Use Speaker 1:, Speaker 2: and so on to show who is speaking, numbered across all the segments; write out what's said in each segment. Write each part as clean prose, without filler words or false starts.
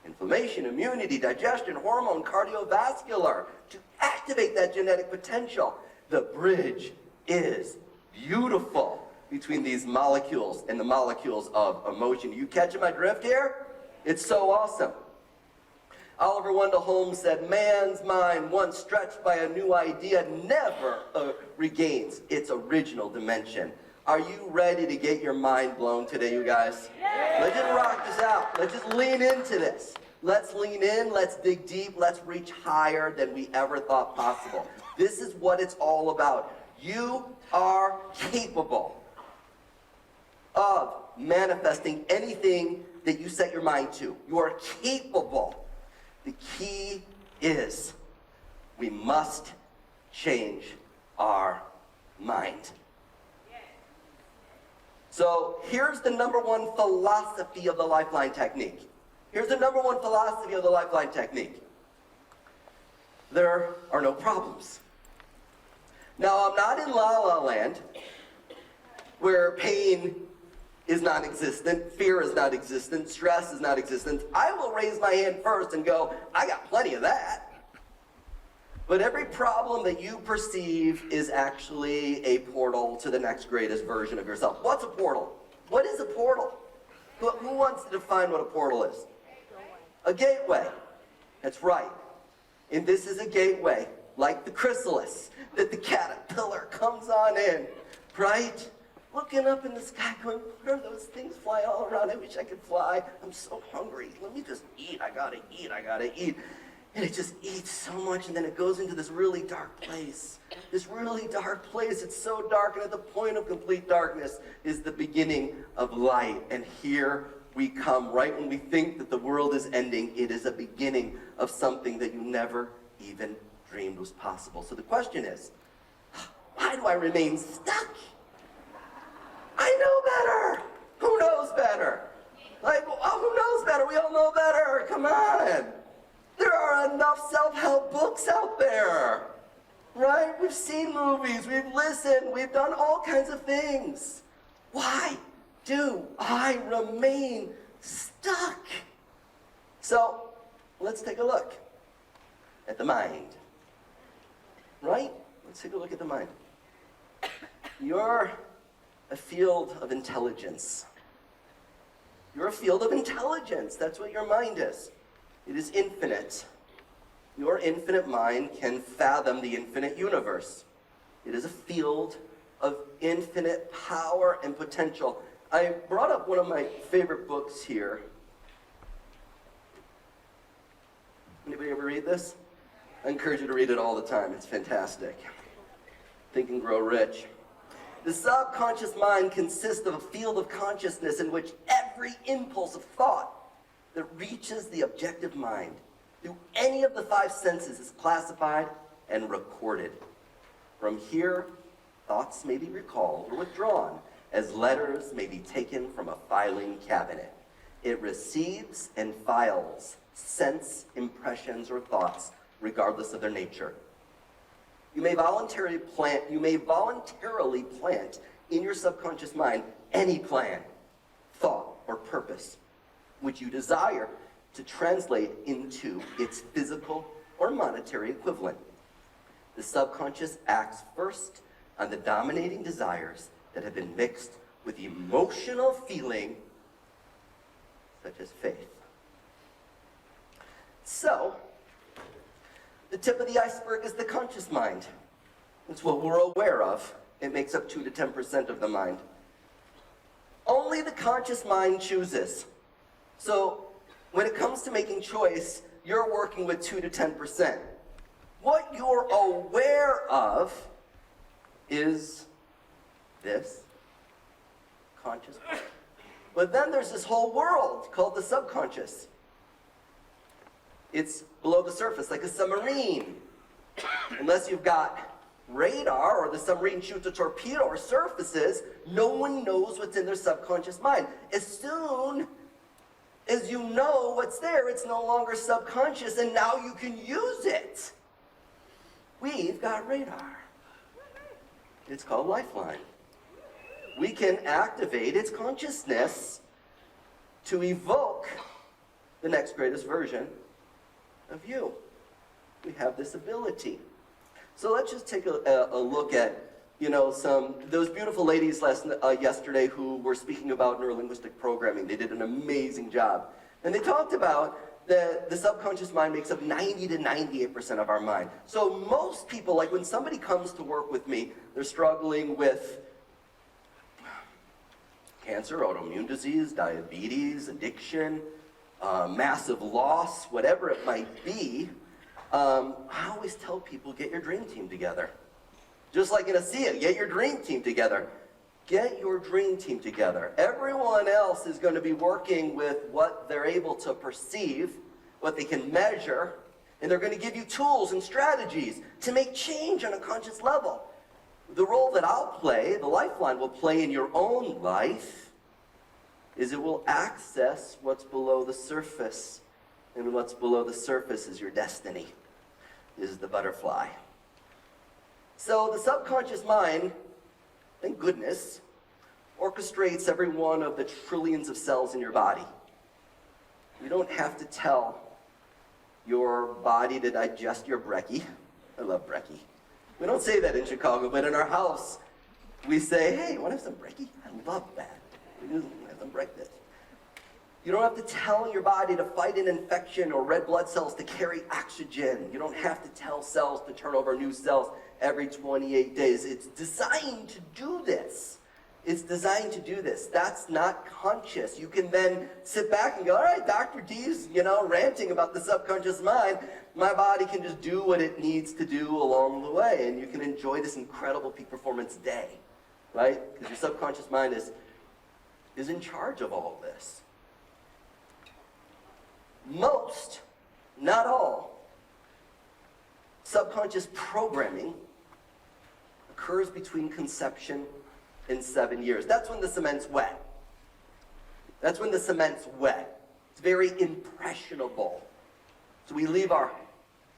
Speaker 1: inflammation, immunity, digestion, hormone, cardiovascular, to activate that genetic potential. The bridge is beautiful between these molecules and the molecules of emotion. You catching my drift here? It's so awesome. Oliver Wendell Holmes said, man's mind, once stretched by a new idea, never regains its original dimension. Are you ready to get your mind blown today, you guys? Yeah. Let's just rock this out. Let's just lean into this. Let's lean in, let's dig deep, let's reach higher than we ever thought possible. This is what it's all about. You are capable of manifesting anything that you set your mind to. You are capable. The key is we must change our mind. So here's the number one philosophy of the Lifeline Technique. Here's the number one philosophy of the Lifeline Technique. There are no problems. Now, I'm not in La La Land, where pain is non-existent, fear is non-existent, stress is non-existent. I will raise my hand first and go, I got plenty of that. But every problem that you perceive is actually a portal to the next greatest version of yourself. What's a portal? What is a portal? Who wants to define what a portal is? A gateway. That's right. And this is a gateway, like the chrysalis, that the caterpillar comes on in, right? Looking up in the sky going, what are those things flying all around? I wish I could fly. I'm so hungry. Let me just eat. I gotta eat. I gotta eat. And it just eats so much, and then it goes into this really dark place. This really dark place. It's so dark, and at the point of complete darkness is the beginning of light. And here we come, right when we think that the world is ending, it is a beginning of something that you never even dreamed was possible. So the question is, why do I remain stuck? I know better. Who knows better? Like, who knows better? We all know better. Come on. There are enough self-help books out there, right? We've seen movies, we've listened, we've done all kinds of things. Why do I remain stuck? So, let's take a look at the mind, right? Let's take a look at the mind. You're a field of intelligence. You're a field of intelligence. That's what your mind is. It is infinite. Your infinite mind can fathom the infinite universe. It is a field of infinite power and potential. I brought up one of my favorite books here. Anybody ever read this? I encourage you to read it all the time. It's fantastic. Think and Grow Rich. The subconscious mind consists of a field of consciousness in which every impulse of thought that reaches the objective mind through any of the five senses is classified and recorded. From here, thoughts may be recalled or withdrawn as letters may be taken from a filing cabinet. It receives and files sense impressions or thoughts regardless of their nature. You may voluntarily plant in your subconscious mind any plan, thought, or purpose which you desire to translate into its physical or monetary equivalent. The subconscious acts first on the dominating desires that have been mixed with emotional feeling, such as faith. So, the tip of the iceberg is the conscious mind. It's what we're aware of. It makes up 2 to 10% of the mind. Only the conscious mind chooses. So, when it comes to making choice, you're working with 2 to 10%. What you're aware of is this conscious mind. But then there's this whole world called the subconscious. It's below the surface, like a submarine. Unless you've got radar or the submarine shoots a torpedo or surfaces, no one knows what's in their subconscious mind. As soon as you know what's there, it's no longer subconscious, and now you can use it. We've got radar. It's called Lifeline. We can activate its consciousness to evoke the next greatest version of you. We have this ability. So let's just take a look at, those beautiful ladies yesterday who were speaking about neurolinguistic programming. They did an amazing job. And they talked about that the subconscious mind makes up 90 to 98% of our mind. So most people, like when somebody comes to work with me, they're struggling with cancer, autoimmune disease, diabetes, addiction, massive loss, whatever it might be. I always tell people, get your dream team together. Just like in ASEA, get your dream team together. Get your dream team together. Everyone else is going to be working with what they're able to perceive, what they can measure, and they're going to give you tools and strategies to make change on a conscious level. The role that I'll play, the Lifeline will play in your own life, is it will access what's below the surface. And what's below the surface is your destiny, is the butterfly. So the subconscious mind, thank goodness, orchestrates every one of the trillions of cells in your body. You don't have to tell your body to digest your brekkie. I love brekkie. We don't say that in Chicago, but in our house, we say, hey, you want to have some brekkie? I love that. We just have some breakfast. You don't have to tell your body to fight an infection or red blood cells to carry oxygen. You don't have to tell cells to turn over new cells every 28 days. It's designed to do this. It's designed to do this. That's not conscious. You can then sit back and go, all right, Dr. D's, ranting about the subconscious mind. My body can just do what it needs to do along the way, and you can enjoy this incredible peak performance day, right? Because your subconscious mind is in charge of all this. Most, not all, subconscious programming occurs between conception and 7 years. That's when the cement's wet. That's when the cement's wet. It's very impressionable. So we leave our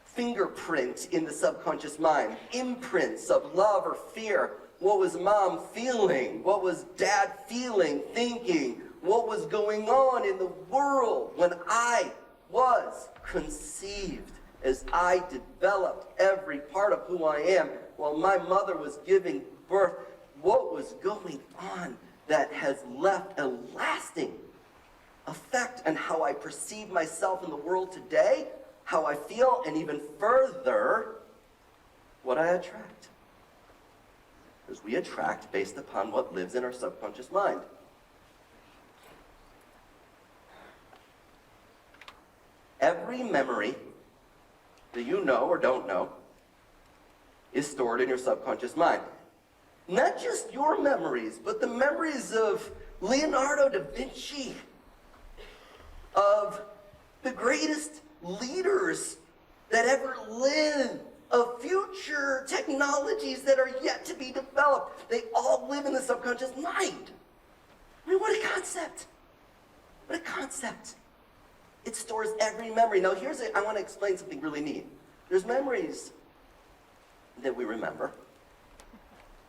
Speaker 1: fingerprint in the subconscious mind, imprints of love or fear. What was mom feeling? What was dad feeling, thinking? What was going on in the world when I was conceived, as I developed every part of who I am while my mother was giving birth? What was going on that has left a lasting effect on how I perceive myself in the world today, how I feel, and even further, what I attract? Because we attract based upon what lives in our subconscious mind. Every memory that you know or don't know is stored in your subconscious mind. Not just your memories, but the memories of Leonardo da Vinci, of the greatest leaders that ever lived, of future technologies that are yet to be developed. They all live in the subconscious mind. I mean, what a concept. What a concept. It stores every memory. Now I want to explain something really neat. There's memories that we remember,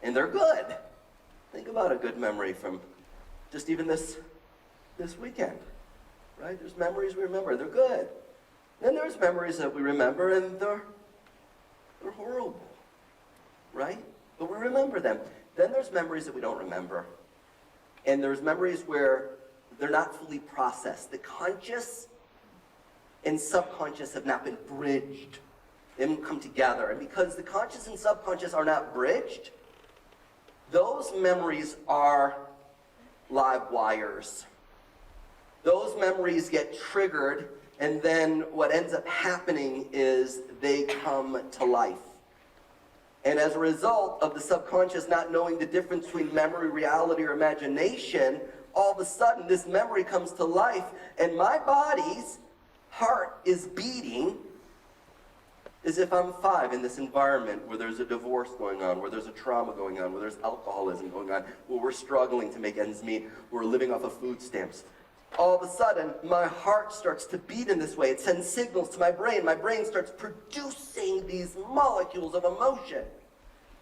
Speaker 1: and they're good. Think about a good memory from just even this weekend, right? There's memories we remember, they're good. Then there's memories that we remember, and they're horrible, right? But we remember them. Then there's memories that we don't remember. And there's memories where they're not fully processed. The conscious and subconscious have not been bridged. They haven't come together. And because the conscious and subconscious are not bridged, those memories are live wires. Those memories get triggered, and then what ends up happening is they come to life. And as a result of the subconscious not knowing the difference between memory, reality, or imagination, all of a sudden this memory comes to life, and my body's heart is beating as if I'm 5 in this environment where there's a divorce going on, where there's a trauma going on, where there's alcoholism going on, where we're struggling to make ends meet, we're living off of food stamps. All of a sudden, my heart starts to beat in this way. It sends signals to my brain. My brain starts producing these molecules of emotion.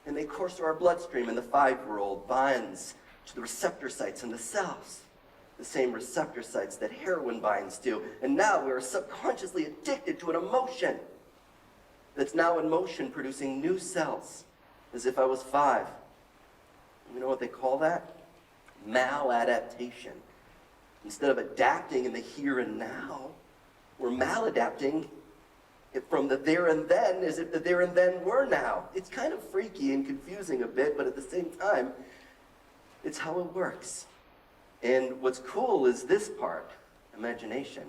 Speaker 1: And they course through our bloodstream, and the 5-year-old binds to the receptor sites in the cells. the same receptor sites that heroin binds to. And now we are subconsciously addicted to an emotion that's now in motion producing new cells, as if I was 5. You know what they call that? Maladaptation. Instead of adapting in the here and now, we're maladapting it from the there and then as if the there and then were now. It's kind of freaky and confusing a bit, but at the same time, it's how it works. And what's cool is this part, imagination.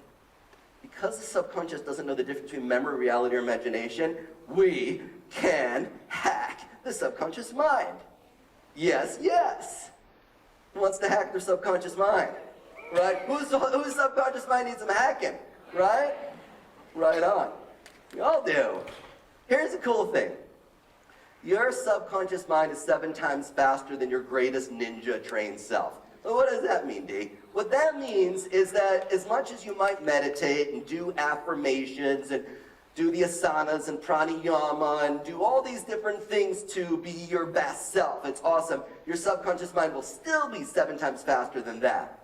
Speaker 1: Because the subconscious doesn't know the difference between memory, reality, or imagination, we can hack the subconscious mind. Yes, yes. Who wants to hack their subconscious mind? Right? Whose subconscious mind needs some hacking? Right? Right on. You all do. Here's the cool thing. Your subconscious mind is 7 times faster than your greatest ninja trained self. So what does that mean, D? What that means is that as much as you might meditate and do affirmations and do the asanas and pranayama and do all these different things to be your best self, it's awesome, your subconscious mind will still be 7 times faster than that.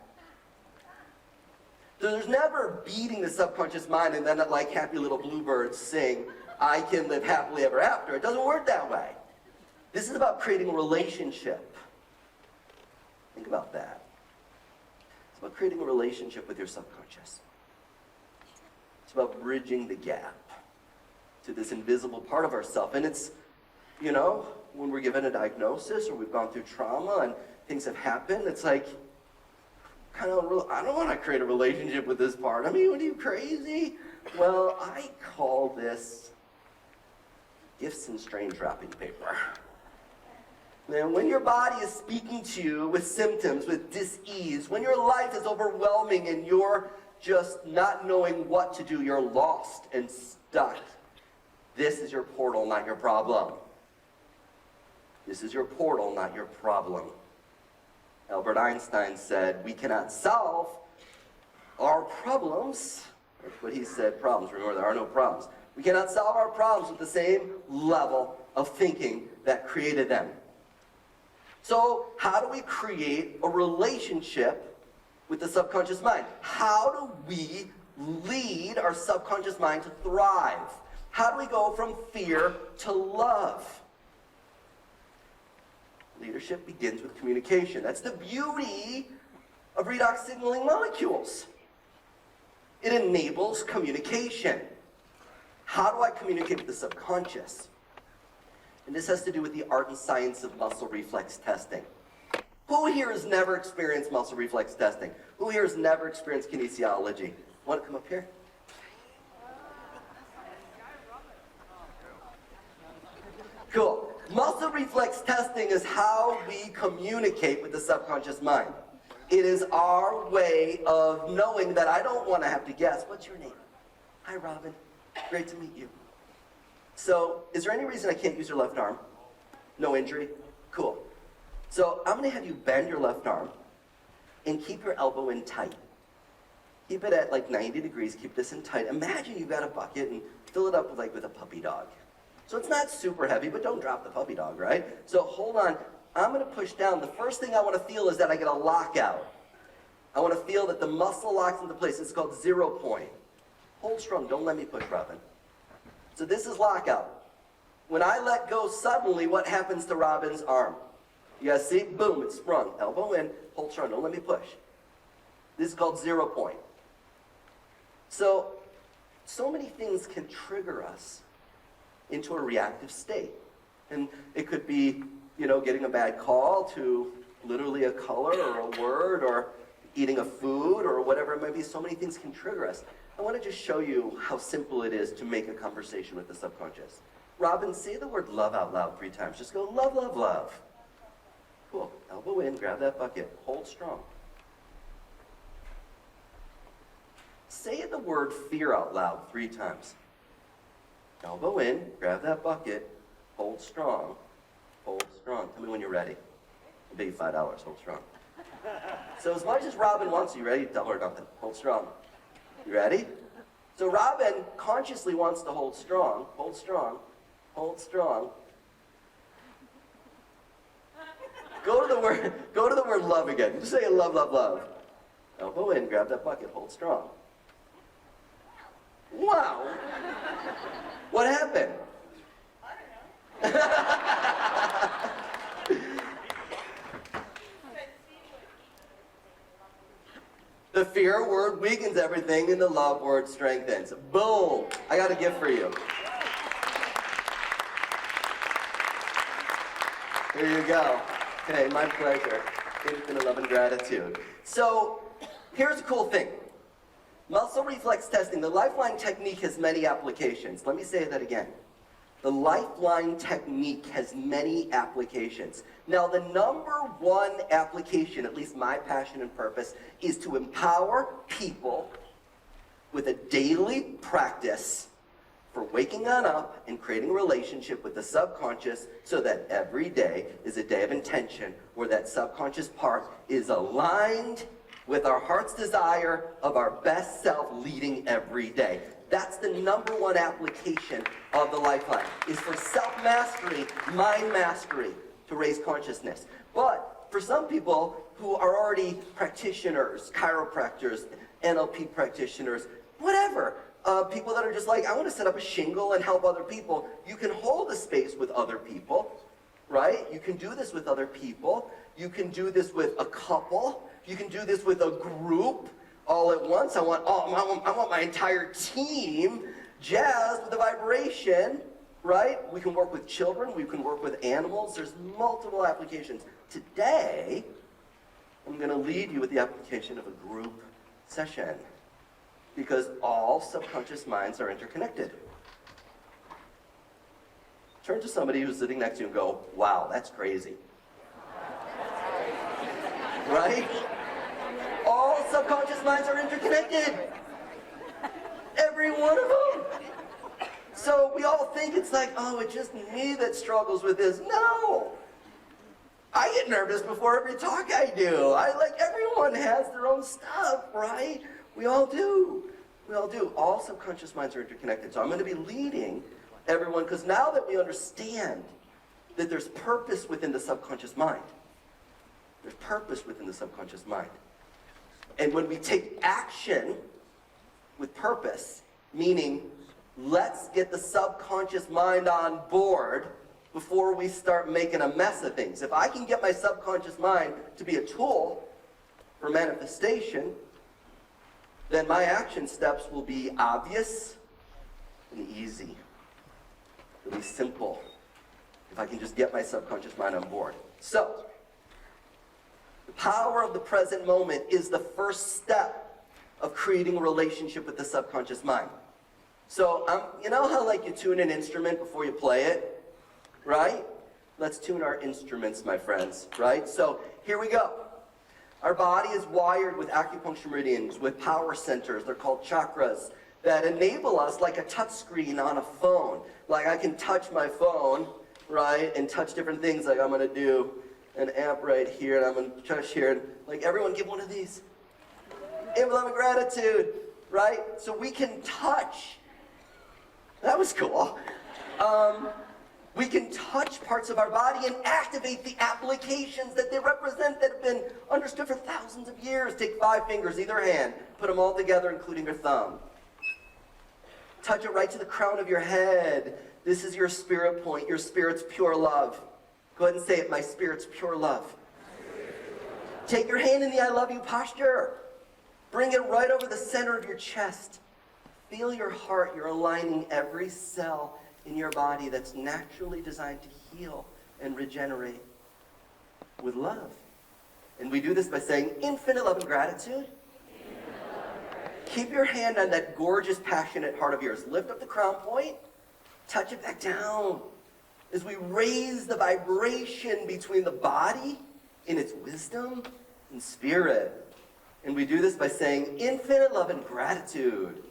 Speaker 1: So there's never beating the subconscious mind and then like happy little bluebirds sing, I can live happily ever after. It doesn't work that way. This is about creating a relationship. Think about that. It's about creating a relationship with your subconscious. It's about bridging the gap to this invisible part of ourselves. And it's, you know, when we're given a diagnosis or we've gone through trauma and things have happened, it's like, I don't want to create a relationship with this part. I mean, what are you, crazy? Well, I call this gifts in strange wrapping paper. And when your body is speaking to you with symptoms, with dis-ease, when your life is overwhelming and you're just not knowing what to do, you're lost and stuck, this is your portal, not your problem. This is your portal, not your problem. Albert Einstein said, we cannot solve our problems. That's what he said, problems. Remember, there are no problems. We cannot solve our problems with the same level of thinking that created them. So how do we create a relationship with the subconscious mind? How do we lead our subconscious mind to thrive? How do we go from fear to love? Leadership begins with communication. That's the beauty of redox signaling molecules. It enables communication. How do I communicate with the subconscious? And this has to do with the art and science of muscle reflex testing. Who here has never experienced muscle reflex testing? Who here has never experienced kinesiology? Want to come up here? Cool. Muscle reflex testing is how we communicate with the subconscious mind. It is our way of knowing that I don't want to have to guess. What's your name? Hi, Robin. Great to meet you. So, is there any reason I can't use your left arm? No injury? Cool. So, I'm going to have you bend your left arm and keep your elbow in tight. Keep it at like 90 degrees. Keep this in tight. Imagine you've got a bucket and fill it up with a puppy dog. So it's not super heavy, but don't drop the puppy dog, right? So hold on. I'm going to push down. The first thing I want to feel is that I get a lockout. I want to feel that the muscle locks into place. It's called 0 point. Hold strong. Don't let me push, Robin. So this is lockout. When I let go suddenly, what happens to Robin's arm? You guys see? Boom, it's sprung. Elbow in, hold strong. Don't let me push. This is called 0 point. So many things can trigger us into a reactive state. And it could be, you know, getting a bad call to literally a color or a word or eating a food or whatever it might be. So many things can trigger us. I want to just show you how simple it is to make a conversation with the subconscious. Robin, say the word love out loud 3 times. Just go, love, love, love. Cool. Elbow in, grab that bucket. Hold strong. Say the word fear out loud 3 times. Elbow in, grab that bucket, hold strong, hold strong. Tell me when you're ready. I'll pay you $5, hold strong. So as much as Robin wants you, ready? Tell her nothing, hold strong. You ready? So Robin consciously wants to hold strong, hold strong, hold strong. Go to the word love again. Just say love, love, love. Elbow in, grab that bucket, hold strong. Wow. What happened? I don't know. The fear word weakens everything and the love word strengthens. Boom. I got a gift for you. Here you go. Okay, my pleasure. Infinite love and gratitude. So, here's a cool thing. Muscle reflex testing, the Lifeline technique has many applications. Let me say that again. The Lifeline technique has many applications. Now, the number one application, at least my passion and purpose, is to empower people with a daily practice for waking on up and creating a relationship with the subconscious so that every day is a day of intention where that subconscious part is aligned with our heart's desire of our best self leading every day. That's the number one application of the Lifeline, is for self-mastery, mind mastery, to raise consciousness. But for some people who are already practitioners, chiropractors, NLP practitioners, whatever, people that are just like, I want to set up a shingle and help other people, you can hold a space with other people, right? You can do this with other people. You can do this with a couple. You can do this with a group all at once. I want my entire team jazzed with the vibration, right? We can work with children. We can work with animals. There's multiple applications. Today, I'm going to lead you with the application of a group session, because all subconscious minds are interconnected. Turn to somebody who's sitting next to you and go, wow, that's crazy. Right? All subconscious minds are interconnected. Every one of them. So we all think it's like, oh, it's just me that struggles with this. No. I get nervous before every talk I do. Everyone has their own stuff, right? We all do. We all do. All subconscious minds are interconnected. So I'm going to be leading everyone, because now that we understand that there's purpose within the subconscious mind, there's purpose within the subconscious mind. And when we take action with purpose, meaning let's get the subconscious mind on board before we start making a mess of things. If I can get my subconscious mind to be a tool for manifestation, then my action steps will be obvious and easy. It'll be simple if I can just get my subconscious mind on board. So, the power of the present moment is the first step of creating a relationship with the subconscious mind. So, you know how you tune an instrument before you play it, right? Let's tune our instruments, my friends, right? So, here we go. Our body is wired with acupuncture meridians, with power centers. They're called chakras, that enable us like a touch screen on a phone. Like I can touch my phone, right, and touch different things. Like I'm going to do an amp right here, and I'm going to touch here. And everyone give one of these. In love and gratitude, right? So we can touch. That was cool. We can touch parts of our body and activate the applications that they represent that have been understood for thousands of years. Take 5 fingers, either hand, put them all together, including your thumb. Touch it right to the crown of your head. This is your spirit point, your spirit's pure love. Go ahead and say it, my spirit's pure love. Take your hand in the I love you posture. Bring it right over the center of your chest. Feel your heart. You're aligning every cell in your body that's naturally designed to heal and regenerate with love. And we do this by saying infinite love and gratitude. Keep your hand on that gorgeous, passionate heart of yours. Lift up the crown point. Touch it back down. As we raise the vibration between the body in its wisdom and spirit. And we do this by saying infinite love and gratitude.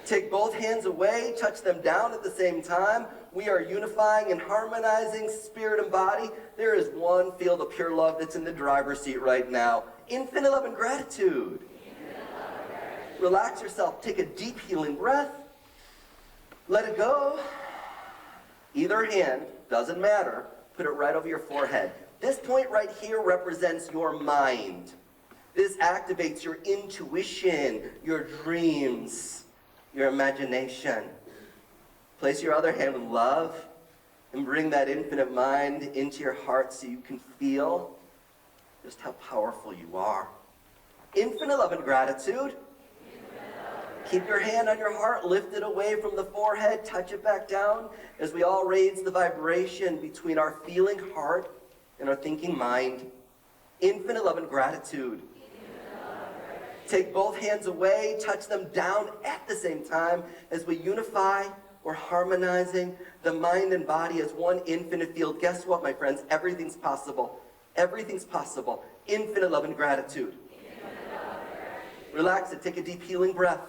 Speaker 1: Take both hands away, touch them down at the same time. We are unifying and harmonizing spirit and body. There is one field of pure love that's in the driver's seat right now. Infinite love and gratitude. Relax yourself. Take a deep healing breath. Let it go. Either hand, doesn't matter. Put it right over your forehead. This point right here represents your mind. This activates your intuition, your dreams, your imagination. Place your other hand with love and bring that infinite mind into your heart so you can feel just how powerful you are. Infinite love and gratitude. Keep your hand on your heart, lift it away from the forehead, touch it back down as we all raise the vibration between our feeling heart and our thinking mind. Infinite love and gratitude. Take both hands away, touch them down at the same time as we unify or harmonizing the mind and body as one infinite field. Guess what, my friends? Everything's possible. Everything's possible. Infinite love and gratitude. Relax it. Take a deep healing breath.